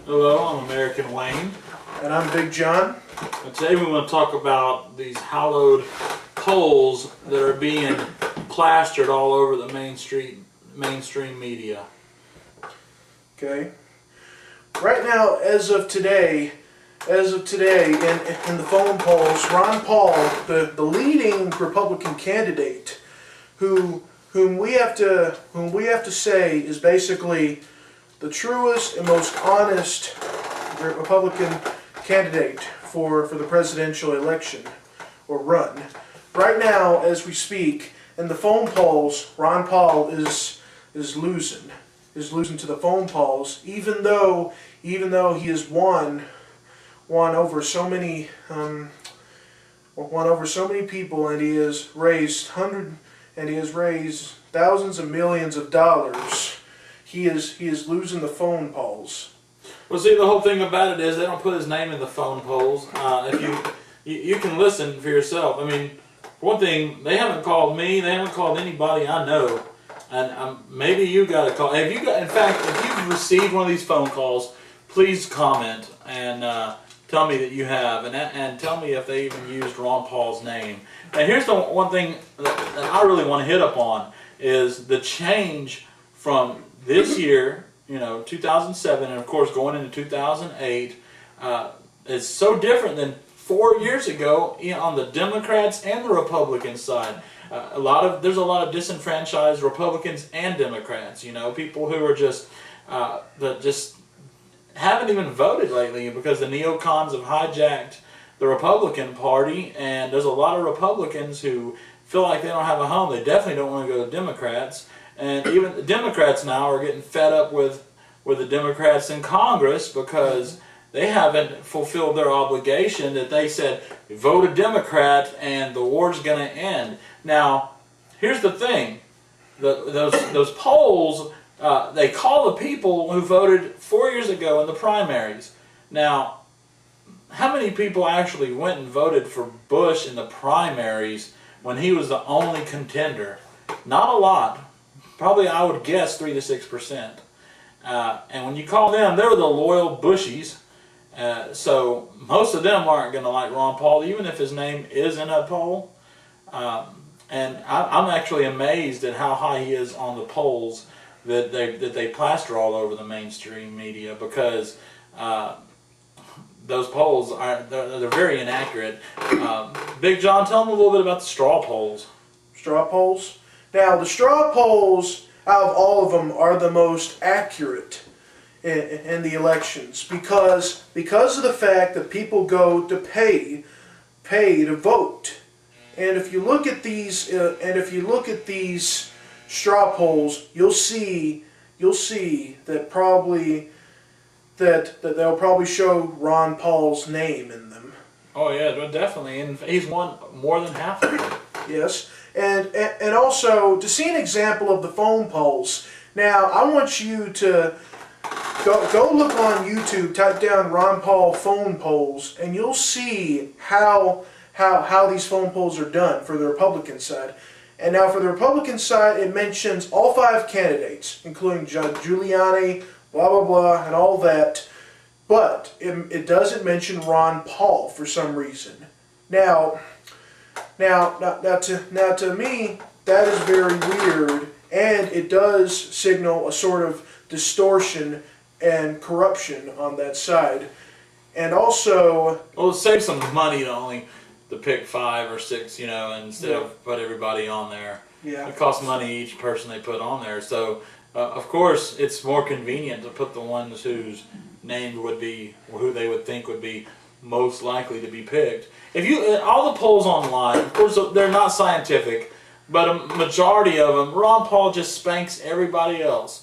Hello, I'm American Wayne. And I'm Big John. And today we want to talk about these hallowed poles that are being plastered all over the mainstream media. Okay. Right now, as of today, in the phone polls, Ron Paul, the leading Republican candidate, whom we have to say is basically the truest and most honest Republican candidate for the presidential election or run. Right now, as we speak, in the phone polls, Ron Paul is losing to the phone polls, even though he has won over so many people, and he has raised thousands of millions of dollars. He is losing the phone polls. Well, see, the whole thing about it is they don't put his name in the phone polls. If you can listen for yourself. I mean, for one thing, they haven't called me. They haven't called anybody I know. And maybe you got a call. In fact, if you've received one of these phone calls, please comment and tell me that you have, and tell me if they even used Ron Paul's name. And here's the one thing that I really want to hit up on is the change from this year, 2007, and of course going into 2008, is so different than 4 years ago on the Democrats and the Republican side. There's a lot of disenfranchised Republicans and Democrats. People who are just haven't even voted lately because the neocons have hijacked the Republican Party, and there's a lot of Republicans who feel like they don't have a home. They definitely don't want to go to Democrats, and even the Democrats now are getting fed up with the Democrats in Congress because they haven't fulfilled their obligation that they said, vote a Democrat and the war's going to end. Now, here's the thing. Those polls, they call the people who voted 4 years ago in the primaries. Now, how many people actually went and voted for Bush in the primaries when he was the only contender? Not a lot. Probably, I would guess, 3 to 6%. And when you call them, they're the loyal Bushies. So most of them aren't going to like Ron Paul, even if his name is in a poll. And I'm actually amazed at how high he is on the polls that they plaster all over the mainstream media, because those polls they're very inaccurate. Big John, tell them a little bit about the straw polls. Straw polls? Now, the straw polls, out of all of them, are the most accurate in the elections because of the fact that people go to pay to vote. And if you look at these straw polls, you'll see that they'll probably show Ron Paul's name in them. Oh yeah, definitely, and he's won more than half of them. Yes, and also to see an example of the phone polls. Now, I want you to go look on YouTube, type down Ron Paul phone polls, and you'll see how these phone polls are done for the Republican side. And now for the Republican side, it mentions all 5 candidates, including Giuliani, blah, blah, blah, and all that. But it doesn't mention Ron Paul for some reason. Now to me, that is very weird, and it does signal a sort of distortion and corruption on that side. And also, well, save some money to pick 5 or 6, instead of put everybody on there. Yeah. It costs money each person they put on there. So, of course, it's more convenient to put the ones whose name would be, or who they would think would be most likely to be picked. All the polls online, of course, they're not scientific, but a majority of them, Ron Paul just spanks everybody else.